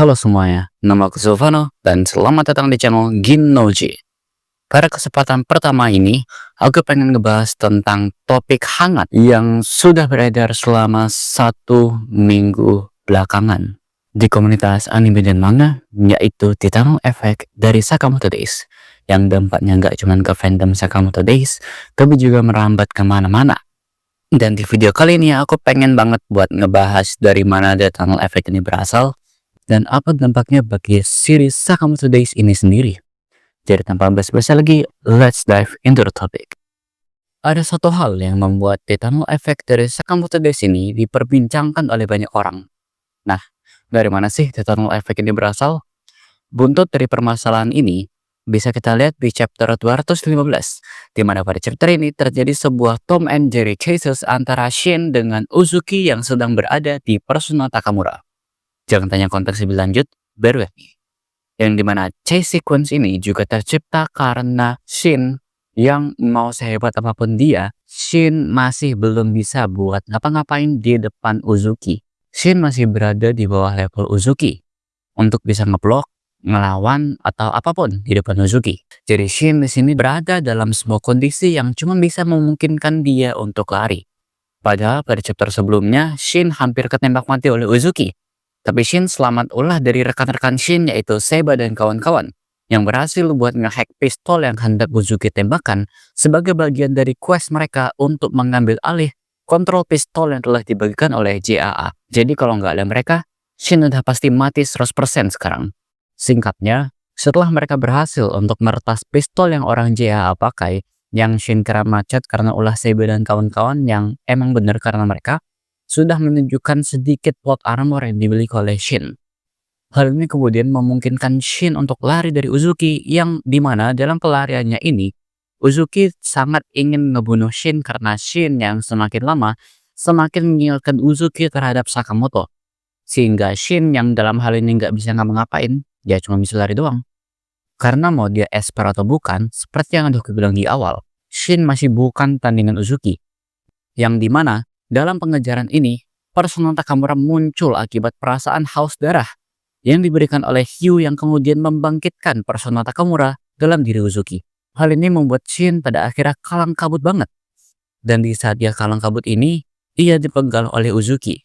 Halo semuanya, nama aku Silvano dan selamat datang di channel Ginnoji. Pada kesempatan pertama ini, aku pengen ngebahas tentang topik hangat yang sudah beredar selama 1 minggu belakangan di komunitas anime dan manga, yaitu Titanal Effect dari Sakamoto Days, yang dampaknya nggak cuma ke fandom Sakamoto Days, tapi juga merambat kemana-mana. Dan di video kali ini aku pengen banget buat ngebahas dari mana Titanal Effect ini berasal, dan apa dampaknya bagi series Sakamoto Days ini sendiri. Jadi tanpa basa-basi lagi, let's dive into the topic. Ada satu hal yang membuat Titanal Effect dari Sakamoto Days ini diperbincangkan oleh banyak orang. Nah, dari mana sih Titanal Effect ini berasal? Buntut dari permasalahan ini bisa kita lihat di chapter 215, di mana pada chapter ini terjadi sebuah Tom and Jerry cases antara Shin dengan Uzuki yang sedang berada di Persona Takamura. Jangan tanya konteks lebih lanjut, bear with me. Yang dimana chase sequence ini juga tercipta karena Shin yang mau sehebat apapun dia, Shin masih belum bisa buat ngapa-ngapain di depan Uzuki. Shin masih berada di bawah level Uzuki untuk bisa ngeblok, ngelawan, atau apapun di depan Uzuki. Jadi Shin di sini berada dalam sebuah kondisi yang cuma bisa memungkinkan dia untuk lari. Padahal pada chapter sebelumnya, Shin hampir ketembak mati oleh Uzuki. Tapi Shin selamat ulah dari rekan-rekan Shin yaitu Seba dan kawan-kawan yang berhasil buat ngehack pistol yang hendak Uzuki tembakan sebagai bagian dari quest mereka untuk mengambil alih kontrol pistol yang telah dibagikan oleh JAA. Jadi kalau nggak ada mereka, Shin udah pasti mati 100% sekarang. Singkatnya, setelah mereka berhasil untuk meretas pistol yang orang JAA pakai, yang Shin kira macet karena ulah Seba dan kawan-kawan yang emang bener karena mereka sudah menunjukkan sedikit plot armor yang dimiliki oleh Shin. Hal ini kemudian memungkinkan Shin untuk lari dari Uzuki yang dimana dalam pelariannya ini, Uzuki sangat ingin ngebunuh Shin karena Shin yang semakin lama semakin mengingatkan Uzuki terhadap Sakamoto. Sehingga Shin yang dalam hal ini nggak bisa ngapa-ngapain, dia cuma bisa lari doang. Karena mau dia esper atau bukan, seperti yang udah aku bilang di awal, Shin masih bukan tandingan Uzuki. Yang dimana dalam pengejaran ini, Persona Takamura muncul akibat perasaan haus darah yang diberikan oleh Hyu yang kemudian membangkitkan Persona Takamura dalam diri Uzuki. Hal ini membuat Shin pada akhirnya kalang kabut banget. Dan di saat dia kalang kabut ini, ia dipenggal oleh Uzuki.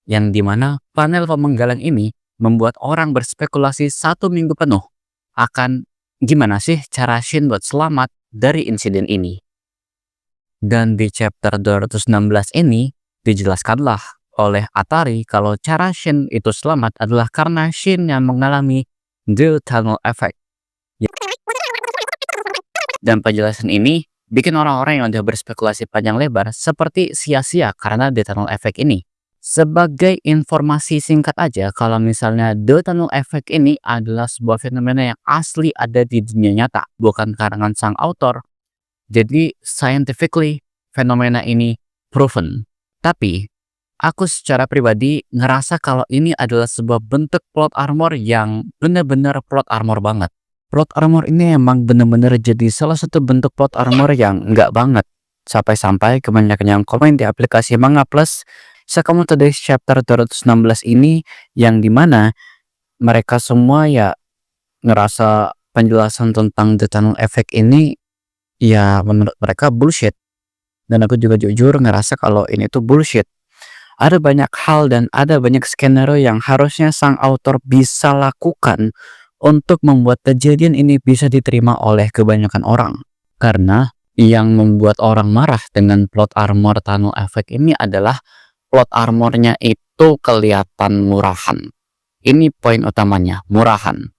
Yang dimana panel pemenggalan ini membuat orang berspekulasi 1 minggu penuh akan gimana sih cara Shin buat selamat dari insiden ini. Dan di chapter 216 ini dijelaskanlah oleh Atari kalau cara Shin itu selamat adalah karena Shin yang mengalami The Tunnel Effect. Dan penjelasan ini bikin orang-orang yang udah berspekulasi panjang lebar seperti sia-sia karena The Tunnel Effect ini. Sebagai informasi singkat aja, kalau misalnya The Tunnel Effect ini adalah sebuah fenomena yang asli ada di dunia nyata, bukan karangan sang author. Jadi scientifically fenomena ini proven. Tapi aku secara pribadi ngerasa kalau ini adalah sebuah bentuk plot armor yang bener-bener plot armor banget. Plot armor ini emang bener-bener jadi salah satu bentuk plot armor yang enggak banget. Sampai-sampai kebanyakan yang komen di aplikasi Manga Plus Sakamoto Days chapter 216 ini yang dimana mereka semua ya ngerasa penjelasan tentang The Tunnel Effect ini ya menurut mereka bullshit. Dan aku juga jujur ngerasa kalau ini tuh bullshit. Ada banyak hal dan ada banyak skenario yang harusnya sang author bisa lakukan untuk membuat kejadian ini bisa diterima oleh kebanyakan orang. Karena yang membuat orang marah dengan plot armor Tunnel Effect ini adalah plot armornya itu kelihatan murahan. Ini poin utamanya, murahan.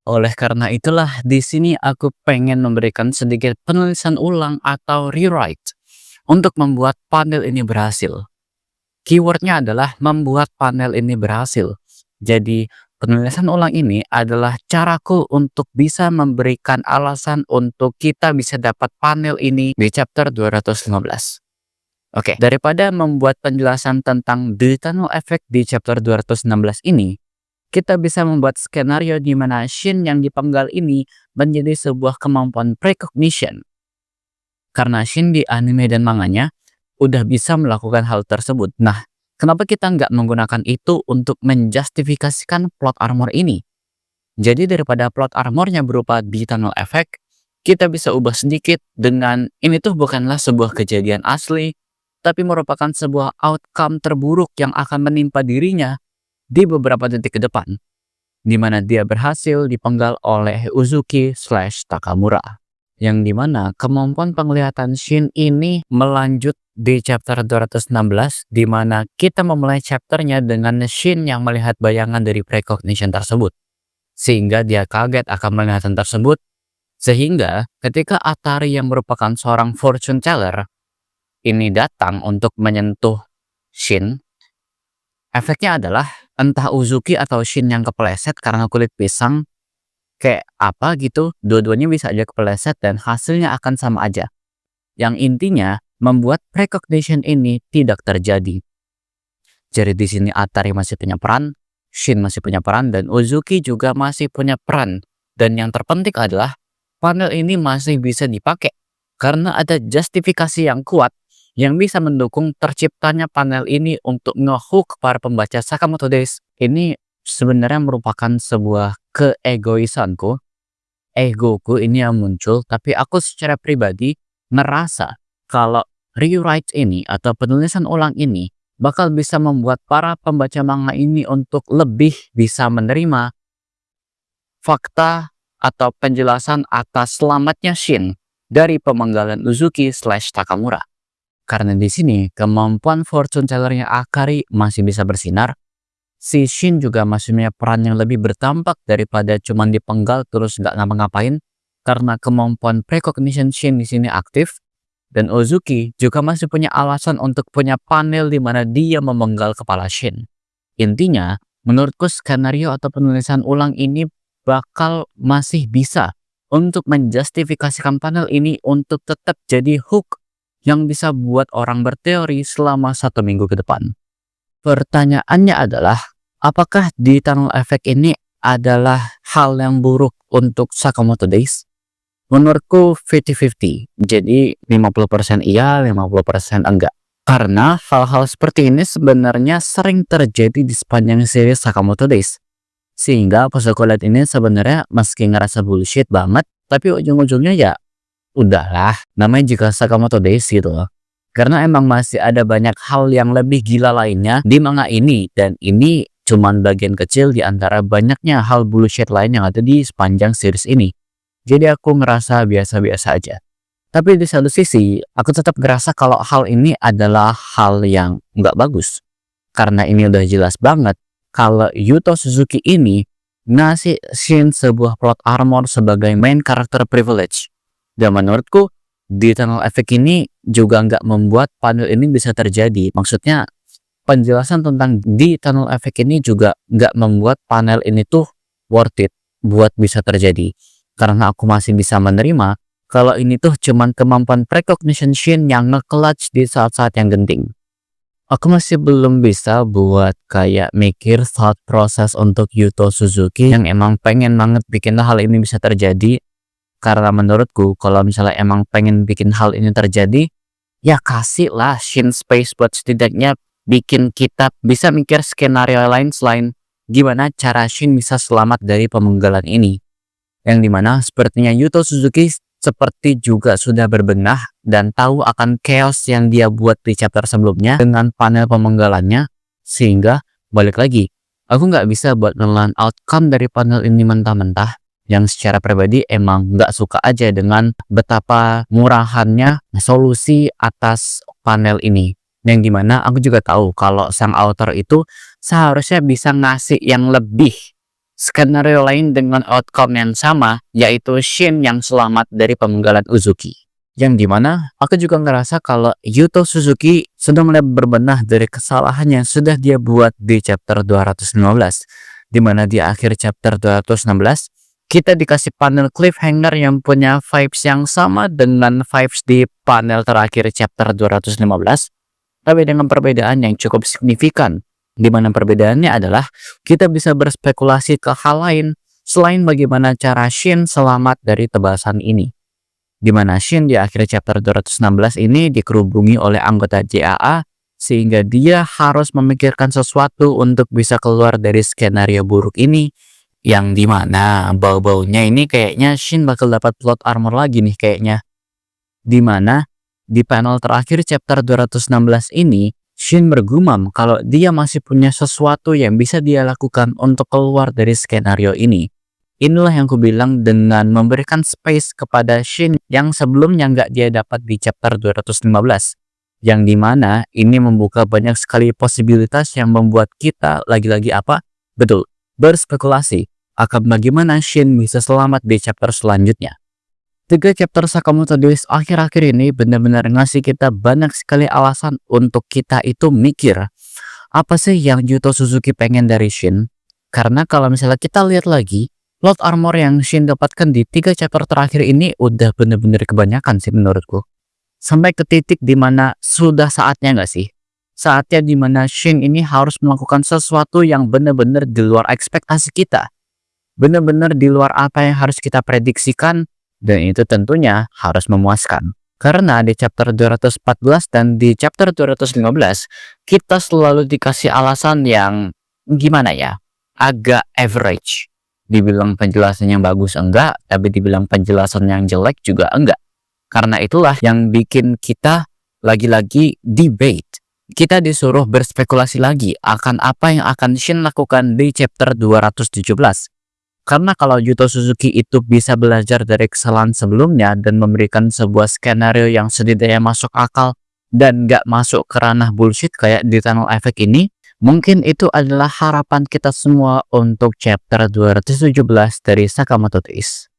Oleh karena itulah di sini aku pengen memberikan sedikit penulisan ulang atau rewrite untuk membuat panel ini berhasil. Keywordnya adalah membuat panel ini berhasil. Jadi penulisan ulang ini adalah caraku untuk bisa memberikan alasan untuk kita bisa dapat panel ini di chapter 215. Oke, daripada membuat penjelasan tentang The Tunnel Effect di chapter 216 ini, kita bisa membuat skenario di mana Shin yang dipenggal ini menjadi sebuah kemampuan precognition. Karena Shin di anime dan manganya udah bisa melakukan hal tersebut. Nah, Kenapa kita nggak menggunakan itu untuk menjustifikasikan plot armor ini? Jadi daripada plot armornya berupa di tunnel effect, kita bisa ubah sedikit dengan ini tuh bukanlah sebuah kejadian asli, tapi merupakan sebuah outcome terburuk yang akan menimpa dirinya di beberapa detik ke depan, di mana dia berhasil dipenggal oleh Uzuki/Takamura. Yang dimana kemampuan penglihatan Shin ini melanjut di chapter 216, di mana kita memulai chapternya dengan Shin yang melihat bayangan dari precognition tersebut. Sehingga dia kaget akan penglihatan tersebut, sehingga ketika Atari yang merupakan seorang fortune teller ini datang untuk menyentuh Shin, efeknya adalah entah Uzuki atau Shin yang kepleset karena kulit pisang, kayak apa gitu, dua-duanya bisa aja kepleset dan hasilnya akan sama aja. Yang intinya membuat precognition ini tidak terjadi. Jadi di sini Atari masih punya peran, Shin masih punya peran, dan Uzuki juga masih punya peran. Dan yang terpenting adalah panel ini masih bisa dipakai karena ada justifikasi yang kuat yang bisa mendukung terciptanya panel ini untuk ngehook para pembaca Sakamoto Days. Ini sebenarnya merupakan sebuah keegoisanku, egoku ini yang muncul, tapi aku secara pribadi ngerasa kalau rewrite ini atau penulisan ulang ini bakal bisa membuat para pembaca manga ini untuk lebih bisa menerima fakta atau penjelasan atas selamatnya Shin dari pemenggalan Uzuki/Takamura. Karena di sini kemampuan fortune tellernya Akari masih bisa bersinar, si Shin juga masih punya peran yang lebih bertampak daripada cuman dipenggal terus nggak ngapa-ngapain, karena kemampuan precognition Shin di sini aktif, dan Uzuki juga masih punya alasan untuk punya panel di mana dia memenggal kepala Shin. Intinya, menurutku skenario atau penulisan ulang ini bakal masih bisa untuk menjustifikasikan panel ini untuk tetap jadi hook yang bisa buat orang berteori selama 1 minggu ke depan. Pertanyaannya adalah, apakah di tunnel effect ini adalah hal yang buruk untuk Sakamoto Days? Menurutku 50-50. Jadi 50% iya, 50% enggak. Karena hal-hal seperti ini sebenarnya sering terjadi di sepanjang series Sakamoto Days. Sehingga pas aku lihat ini sebenarnya meski ngerasa bullshit banget, tapi ujung-ujungnya ya udahlah, namanya juga Sakamoto Days gitu loh. Karena emang masih ada banyak hal yang lebih gila lainnya di manga ini, dan ini cuman bagian kecil di antara banyaknya hal bullshit lain yang ada di sepanjang series ini. Jadi aku ngerasa biasa-biasa aja. Tapi di satu sisi, aku tetap ngerasa kalau hal ini adalah hal yang nggak bagus. Karena ini udah jelas banget kalau Yuto Suzuki ini ngasih Shin sebuah plot armor sebagai main character privilege. Dan menurutku, di tunnel effect ini juga nggak membuat panel ini bisa terjadi. Maksudnya, penjelasan tentang di tunnel effect ini juga nggak membuat panel ini tuh worth it buat bisa terjadi. Karena aku masih bisa menerima kalau ini tuh cuman kemampuan precognition Shin yang nge-clutch di saat-saat yang genting. Aku masih belum bisa buat kayak mikir thought process untuk Yuto Suzuki yang emang pengen banget bikin hal ini bisa terjadi. Karena menurutku kalau misalnya emang pengen bikin hal ini terjadi, ya kasih lah Shin space buat setidaknya bikin kita bisa mikir skenario lain selain gimana cara Shin bisa selamat dari pemenggalan ini. Yang dimana sepertinya Yuto Suzuki seperti juga sudah berbenah dan tahu akan chaos yang dia buat di chapter sebelumnya dengan panel pemenggalannya, sehingga balik lagi, aku nggak bisa buat nelan outcome dari panel ini mentah-mentah, yang secara pribadi emang nggak suka aja dengan betapa murahannya solusi atas panel ini. Yang dimana aku juga tahu kalau sang author itu seharusnya bisa ngasih yang lebih, skenario lain dengan outcome yang sama, yaitu Shin yang selamat dari pemenggalan Uzuki. Yang dimana aku juga ngerasa kalau Yuto Suzuki sudah mulai berbenah dari kesalahan yang sudah dia buat di chapter 215. Dimana di akhir chapter 216, kita dikasih panel cliffhanger yang punya vibes yang sama dengan vibes di panel terakhir chapter 215, tapi dengan perbedaan yang cukup signifikan. Di mana perbedaannya adalah kita bisa berspekulasi ke hal lain selain bagaimana cara Shin selamat dari tebasan ini. Di mana Shin di akhir chapter 216 ini dikerubungi oleh anggota JAA sehingga dia harus memikirkan sesuatu untuk bisa keluar dari skenario buruk ini, yang dimana bau-baunya ini kayaknya Shin bakal dapat plot armor lagi nih kayaknya. Dimana di panel terakhir chapter 216 ini, Shin bergumam kalau dia masih punya sesuatu yang bisa dia lakukan untuk keluar dari skenario ini. Inilah yang kubilang dengan memberikan space kepada Shin yang sebelumnya nggak dia dapat di chapter 215. Yang dimana ini membuka banyak sekali posibilitas yang membuat kita lagi-lagi apa? Betul, berspekulasi akan bagaimana Shin bisa selamat di chapter selanjutnya. 3 chapter Sakamoto Days akhir-akhir ini benar-benar ngasih kita banyak sekali alasan untuk kita itu mikir, apa sih yang Yuto Suzuki pengen dari Shin? Karena kalau misalnya kita lihat lagi, plot armor yang Shin dapatkan di 3 chapter terakhir ini udah bener-bener kebanyakan sih menurutku. Sampai ke titik dimana sudah saatnya nggak sih? Saatnya dimana Shin ini harus melakukan sesuatu yang bener-bener di luar ekspektasi kita. Bener-bener di luar apa yang harus kita prediksikan, dan itu tentunya harus memuaskan. Karena di chapter 214 dan di chapter 215, kita selalu dikasih alasan yang gimana ya? Agak average. Dibilang penjelasan yang bagus enggak, tapi dibilang penjelasan yang jelek juga enggak. Karena itulah yang bikin kita lagi-lagi debate. Kita disuruh berspekulasi lagi akan apa yang akan Shin lakukan di chapter 217. Karena kalau Yuto Suzuki itu bisa belajar dari kesalahan sebelumnya dan memberikan sebuah skenario yang setidaknya masuk akal dan gak masuk ke ranah bullshit kayak di Tunnel Effect ini, mungkin itu adalah harapan kita semua untuk chapter 217 dari Sakamoto Days.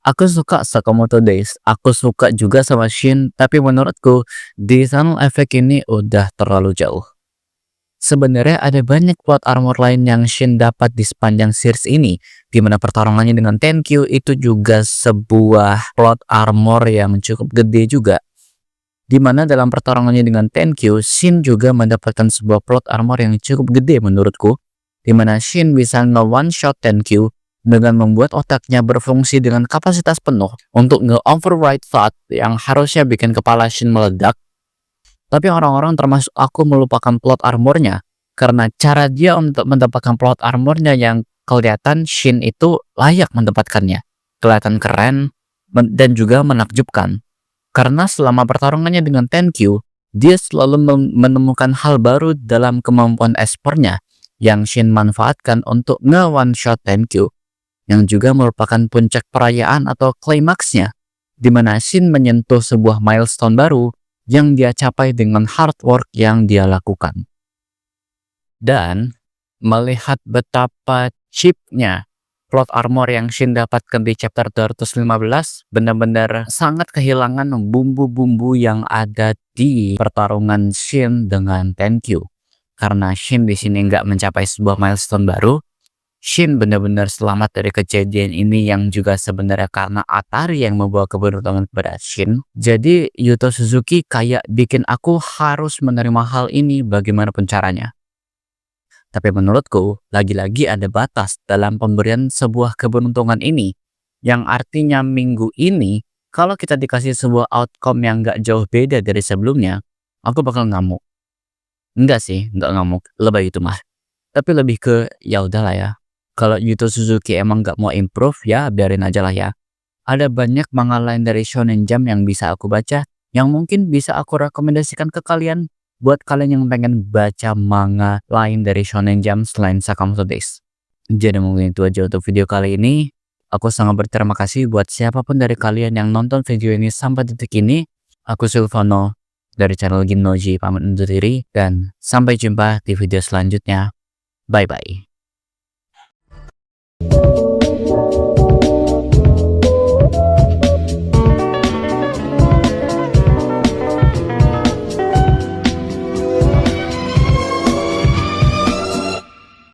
Aku suka Sakamoto Days, aku suka juga sama Shin, tapi menurutku di Tunnel Effect ini udah terlalu jauh. Sebenarnya ada banyak plot armor lain yang Shin dapat di sepanjang series ini, di mana pertarungannya dengan Tenkyu itu juga sebuah plot armor yang cukup gede juga. Di mana dalam pertarungannya dengan Tenkyu, Shin juga mendapatkan sebuah plot armor yang cukup gede menurutku, di mana Shin bisa nge-one shot Tenkyu dengan membuat otaknya berfungsi dengan kapasitas penuh untuk nge-override thought yang harusnya bikin kepala Shin meledak. Tapi orang-orang termasuk aku melupakan plot armornya karena cara dia untuk mendapatkan plot armornya yang kelihatan Shin itu layak mendapatkannya. Kelihatan keren dan juga menakjubkan. Karena selama pertarungannya dengan Tenkyu, dia selalu menemukan hal baru dalam kemampuan espornya yang Shin manfaatkan untuk nge-one shot Tenkyu, yang juga merupakan puncak perayaan atau klimaksnya, di mana Shin menyentuh sebuah milestone baru yang dia capai dengan hard work yang dia lakukan. Dan melihat betapa cheapnya plot armor yang Shin dapatkan di chapter 215 benar-benar sangat kehilangan bumbu-bumbu yang ada di pertarungan Shin dengan Tenkyu. Karena Shin di sini nggak mencapai sebuah milestone baru, Shin benar-benar selamat dari kejadian ini yang juga sebenarnya karena Atari yang membawa keberuntungan kepada Shin. Jadi Yuto Suzuki kayak bikin aku harus menerima hal ini bagaimanapun caranya. Tapi menurutku lagi-lagi ada batas dalam pemberian sebuah keberuntungan ini. Yang artinya minggu ini kalau kita dikasih sebuah outcome yang gak jauh beda dari sebelumnya, aku bakal ngamuk. Enggak sih, enggak ngamuk, lebay itu mah. Tapi lebih ke ya udahlah ya. Kalau Yuto Suzuki emang gak mau improve, ya biarin aja lah ya. Ada banyak manga lain dari Shonen Jump yang bisa aku baca, yang mungkin bisa aku rekomendasikan ke kalian, buat kalian yang pengen baca manga lain dari Shonen Jump selain Sakamoto Days. Jadi mungkin itu aja untuk video kali ini. Aku sangat berterima kasih buat siapapun dari kalian yang nonton video ini sampai detik ini. Aku Silvano dari channel Ginnoji pamit undur diri, dan sampai jumpa di video selanjutnya. Bye-bye.